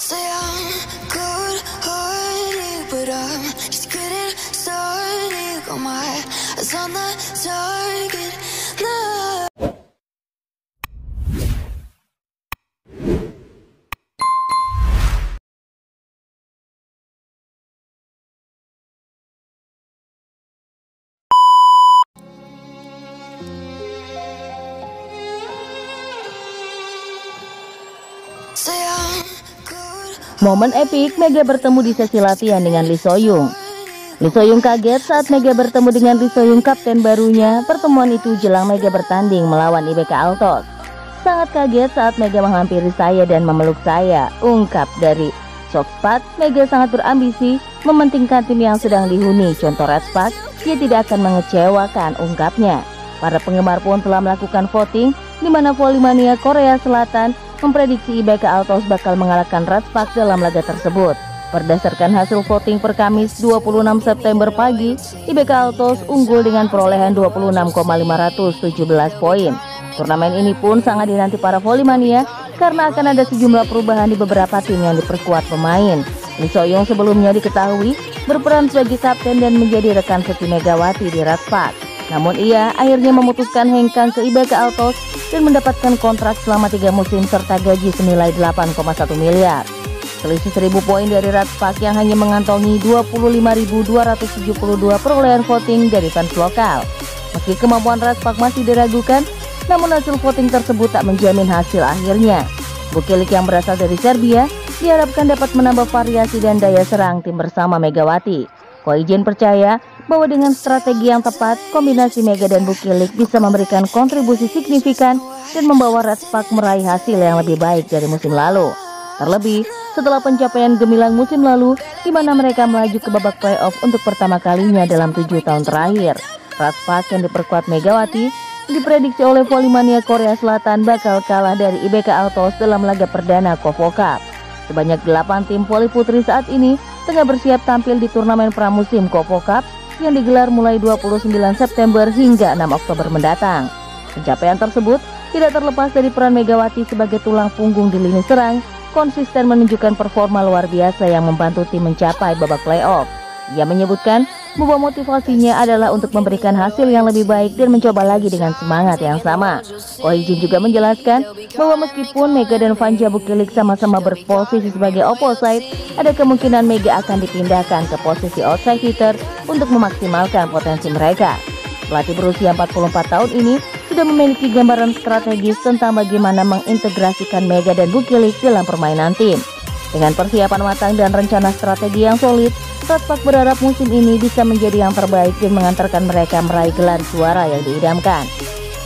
Say I'm good-hearted, but I'm just getting started. Got my eyes on the target now. Say I'm Momen epik Mega bertemu di sesi latihan dengan Lee So-young. Lee So-young kaget saat Mega bertemu dengan Lee So-young, kapten barunya. Pertemuan itu jelang Mega bertanding melawan IBK Altos. Sangat kaget saat Mega menghampiri saya dan memeluk saya, ungkap dari Sokspat. Mega sangat berambisi mementingkan tim yang sedang dihuni, contoh Red Spark, dia tidak akan mengecewakan, ungkapnya. Para penggemar pun telah melakukan voting, di mana Volley-mania Korea Selatan memprediksi IBK Altos bakal mengalahkan Red Spark dalam laga tersebut. Berdasarkan hasil voting per Kamis 26 September pagi, IBK Altos unggul dengan perolehan 26,517 poin. Turnamen ini pun sangat dinanti para Volley-mania karena akan ada sejumlah perubahan di beberapa tim yang diperkuat pemain. Lee So-young sebelumnya diketahui berperan sebagai kapten dan menjadi rekan setim Megawati di Red Spark. Namun ia akhirnya memutuskan hengkang ke IBK Altos dan mendapatkan kontrak selama 3 musim serta gaji senilai 8,1 miliar. Selisih 1000 poin dari Red Spark yang hanya mengantongi 25.272 perolehan voting dari fans lokal. Meski kemampuan Red Spark masih diragukan, namun hasil voting tersebut tak menjamin hasil akhirnya. Vučelić yang berasal dari Serbia diharapkan dapat menambah variasi dan daya serang tim bersama Megawati. Ko Lee-jin percaya bahwa dengan strategi yang tepat, kombinasi Mega dan Vučelić bisa memberikan kontribusi signifikan dan membawa Red Spark meraih hasil yang lebih baik dari musim lalu. Terlebih, setelah pencapaian gemilang musim lalu, di mana mereka melaju ke babak playoff untuk pertama kalinya dalam 7 tahun terakhir. Red Spark yang diperkuat Megawati diprediksi oleh Volley-mania Korea Selatan bakal kalah dari IBK Altos dalam laga perdana KOFO Cup. Sebanyak 8 tim voli putri saat ini tengah bersiap tampil di turnamen pramusim KOFO Cup yang digelar mulai 29 September hingga 6 Oktober mendatang. Pencapaian tersebut tidak terlepas dari peran Megawati sebagai tulang punggung di lini serang, konsisten menunjukkan performa luar biasa yang membantu tim mencapai babak playoff. Ia menyebutkan bahwa motivasinya adalah untuk memberikan hasil yang lebih baik dan mencoba lagi dengan semangat yang sama. Ko Lee-jin juga menjelaskan bahwa meskipun Mega dan Vanja Vučelić sama-sama berposisi sebagai opposite, ada kemungkinan Mega akan dipindahkan ke posisi outside hitter untuk memaksimalkan potensi mereka. Pelatih berusia 44 tahun ini sudah memiliki gambaran strategis tentang bagaimana mengintegrasikan Mega dan Vučelić dalam permainan tim. Dengan persiapan matang dan rencana strategi yang solid, Red Spark berharap musim ini bisa menjadi yang terbaik dan mengantarkan mereka meraih gelar juara yang diidamkan.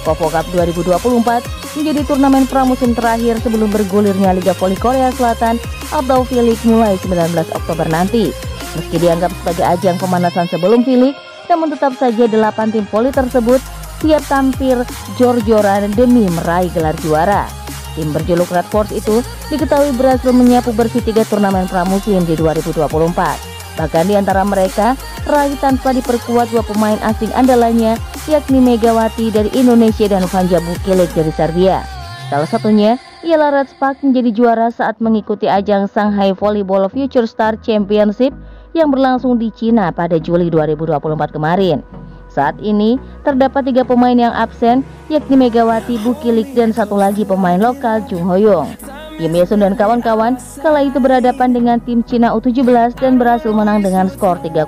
KOFO Cup 2024 menjadi turnamen pramusim terakhir sebelum bergulirnya Liga Voli Korea Selatan atau V-League mulai 19 Oktober nanti. Meski dianggap sebagai ajang pemanasan sebelum V-League, namun tetap saja 8 tim voli tersebut siap tampil jor-joran demi meraih gelar juara. Tim berjuluk Red Force itu diketahui berhasil menyapu bersih 3 turnamen pramusim di 2024. Bahkan di antara mereka, raih tanpa diperkuat 2 pemain asing andalannya, yakni Megawati dari Indonesia dan Vanja Vučelić dari Serbia. Salah satunya ialah Red Spark menjadi juara saat mengikuti ajang Shanghai Volleyball Future Star Championship yang berlangsung di Cina pada Juli 2024 kemarin. Saat ini terdapat 3 pemain yang absen, yakni Megawati, Vučelić dan satu lagi pemain lokal, Jung Ho-young. Kim Ye-sun dan kawan-kawan kala itu berhadapan dengan tim Cina U17 dan berhasil menang dengan skor 3-0,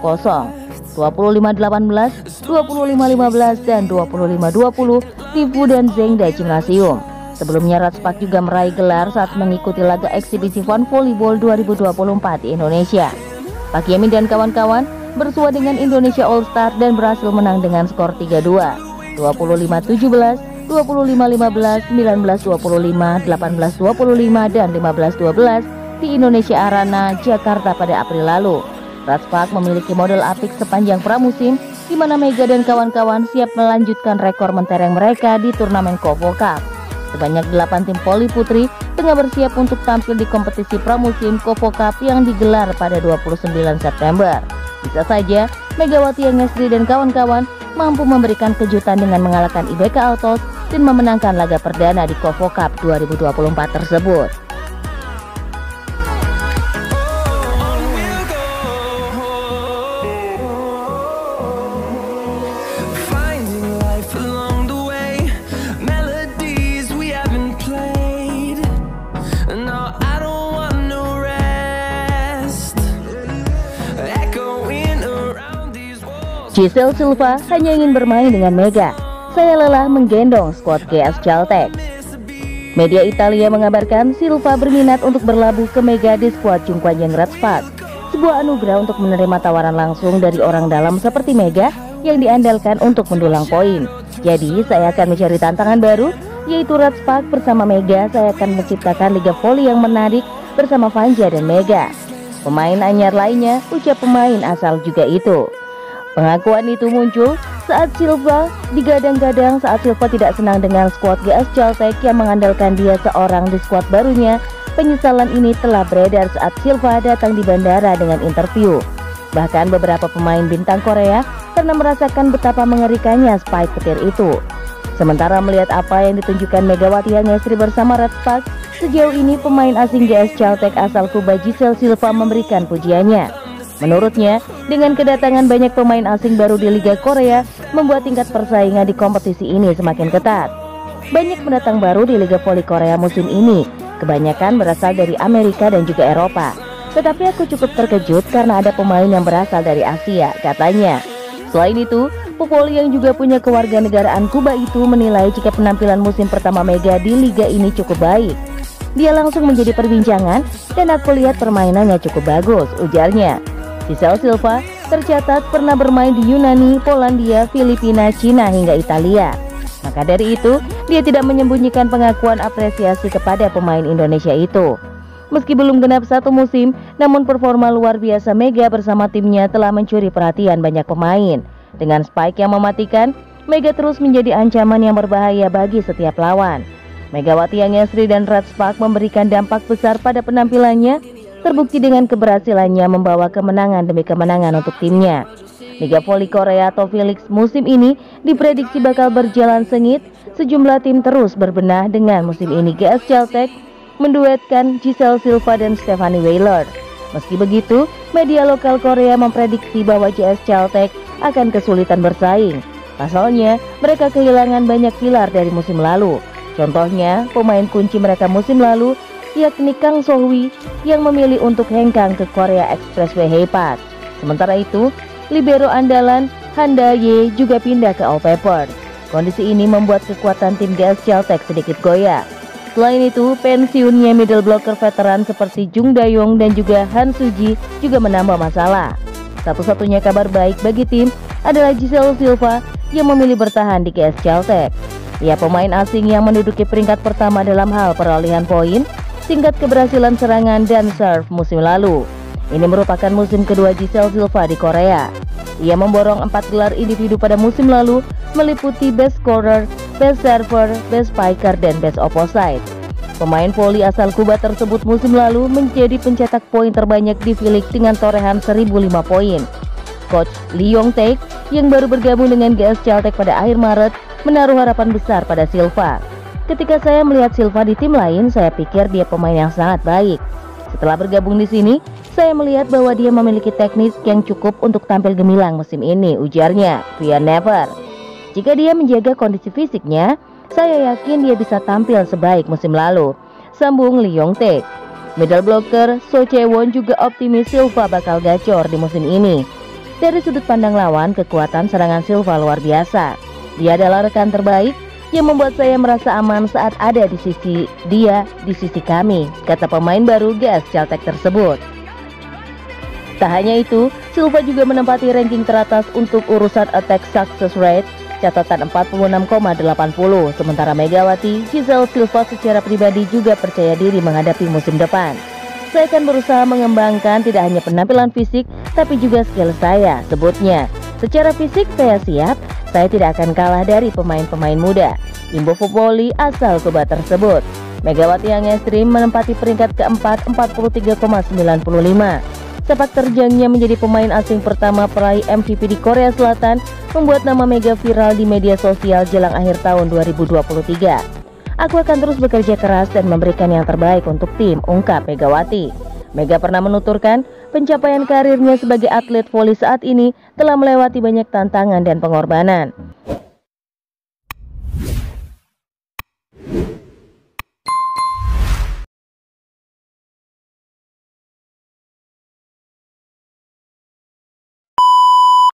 25-18, 25-15, dan 25-20 di Fudan Zhengda Gymnasium. Sebelumnya Red Spark juga meraih gelar saat mengikuti laga eksibisi Fun Volleyball 2024 di Indonesia. Pak Yamin dan kawan-kawan bersua dengan Indonesia All Star dan berhasil menang dengan skor 3-2, 25-17, 25-15, 19-25, 18-25, dan 15-12 di Indonesia Arena, Jakarta pada April lalu. Red Spark memiliki model apik sepanjang pramusim, di mana Mega dan kawan-kawan siap melanjutkan rekor mentereng mereka di turnamen KOFO Cup. Sebanyak 8 tim voli putri tengah bersiap untuk tampil di kompetisi pramusim KOFO Cup yang digelar pada 29 September. Bisa saja Megawati Yangesri dan kawan-kawan mampu memberikan kejutan dengan mengalahkan IBK Altos dan memenangkan laga perdana di KOFO Cup 2024 tersebut. Giselle Silva hanya ingin bermain dengan Mega. Saya lelah menggendong skuad GS Celtek. Media Italia mengabarkan Silva berminat untuk berlabuh ke Mega di skuad Jungkwanjang Red Sparks. Sebuah anugerah untuk menerima tawaran langsung dari orang dalam seperti Mega yang diandalkan untuk mendulang poin. Jadi saya akan mencari tantangan baru, yaitu Red Sparks bersama Mega. Saya akan menciptakan liga voli yang menarik bersama Vanja dan Mega. Pemain anyar lainnya, ucap pemain asal juga itu. Pengakuan itu muncul saat Silva digadang-gadang saat Silva tidak senang dengan skuad GS Celtek yang mengandalkan dia seorang di skuad barunya. Penyesalan ini telah beredar saat Silva datang di bandara dengan interview. Bahkan beberapa pemain bintang Korea pernah merasakan betapa mengerikannya spike petir itu. Sementara melihat apa yang ditunjukkan Megawati Hangestri bersama Red Sparks, sejauh ini pemain asing GS Celtek asal Kuba Giselle Silva memberikan pujiannya. Menurutnya, dengan kedatangan banyak pemain asing baru di Liga Korea, membuat tingkat persaingan di kompetisi ini semakin ketat. Banyak pendatang baru di Liga Voli Korea musim ini, kebanyakan berasal dari Amerika dan juga Eropa. Tetapi aku cukup terkejut karena ada pemain yang berasal dari Asia, katanya. Selain itu, pevoli yang juga punya kewarganegaraan Kuba itu menilai jika penampilan musim pertama Mega di liga ini cukup baik. Dia langsung menjadi perbincangan dan aku lihat permainannya cukup bagus, ujarnya. Giselle Silva tercatat pernah bermain di Yunani, Polandia, Filipina, Cina hingga Italia. Maka dari itu, dia tidak menyembunyikan pengakuan apresiasi kepada pemain Indonesia itu. Meski belum genap satu musim, namun performa luar biasa Mega bersama timnya telah mencuri perhatian banyak pemain. Dengan spike yang mematikan, Mega terus menjadi ancaman yang berbahaya bagi setiap lawan. Megawati Hangestri dan Red Sparks memberikan dampak besar pada penampilannya, terbukti dengan keberhasilannya membawa kemenangan demi kemenangan untuk timnya. Liga Voli Korea atau V-League musim ini diprediksi bakal berjalan sengit. Sejumlah tim terus berbenah dengan musim ini GS Celtek menduetkan Giselle Silva dan Stephanie Wheeler. Meski begitu, media lokal Korea memprediksi bahwa GS Celtek akan kesulitan bersaing. Pasalnya, mereka kehilangan banyak pilar dari musim lalu. Contohnya, pemain kunci mereka musim lalu, yakni Kang So-hwi yang memilih untuk hengkang ke Korea Expressway Haepark. Sementara itu, libero andalan Han Da-ye juga pindah ke All Pepper. Kondisi ini membuat kekuatan tim GS Celtek sedikit goyah. Selain itu, pensiunnya middle blocker veteran seperti Jung Da-yong dan juga Han Su-ji juga menambah masalah. Satu-satunya kabar baik bagi tim adalah Giselle Silva yang memilih bertahan di GS Celtek. Ia pemain asing yang menduduki peringkat pertama dalam hal perolehan poin, tingkat keberhasilan serangan dan serve musim lalu. Ini merupakan musim kedua Giselle Silva di Korea. Ia memborong 4 gelar individu pada musim lalu, meliputi Best Scorer, Best Server, Best Spiker, dan Best Opposite. Pemain voli asal Kuba tersebut musim lalu menjadi pencetak poin terbanyak di V-League dengan torehan 1005 poin. Coach Lee Yong-taek yang baru bergabung dengan GS Celtek pada akhir Maret menaruh harapan besar pada Silva. Ketika saya melihat Silva di tim lain, saya pikir dia pemain yang sangat baik. Setelah bergabung di sini, saya melihat bahwa dia memiliki teknik yang cukup untuk tampil gemilang musim ini, ujarnya. Fear never. Jika dia menjaga kondisi fisiknya, saya yakin dia bisa tampil sebaik musim lalu, sambung Lee Yong-taek. Middle blocker So Chae-won juga optimis Silva bakal gacor di musim ini. Dari sudut pandang lawan, kekuatan serangan Silva luar biasa. Dia adalah rekan terbaik yang membuat saya merasa aman saat ada di sisi kami, kata pemain baru GS Celtek tersebut. Tak hanya itu, Silva juga menempati ranking teratas untuk urusan attack success rate, catatan 46,80. Sementara Megawati, Giselle Silva secara pribadi juga percaya diri menghadapi musim depan. Saya akan berusaha mengembangkan tidak hanya penampilan fisik, tapi juga skill saya, sebutnya. Secara fisik saya siap, saya tidak akan kalah dari pemain-pemain muda, imbu voli asal Kuba tersebut. Megawati Hangestri menempati peringkat keempat 43,95. Sepak terjangnya menjadi pemain asing pertama peraih MVP di Korea Selatan membuat nama Mega viral di media sosial jelang akhir tahun 2023. Aku akan terus bekerja keras dan memberikan yang terbaik untuk tim, ungkap Megawati. Mega pernah menuturkan pencapaian karirnya sebagai atlet voli saat ini telah melewati banyak tantangan dan pengorbanan.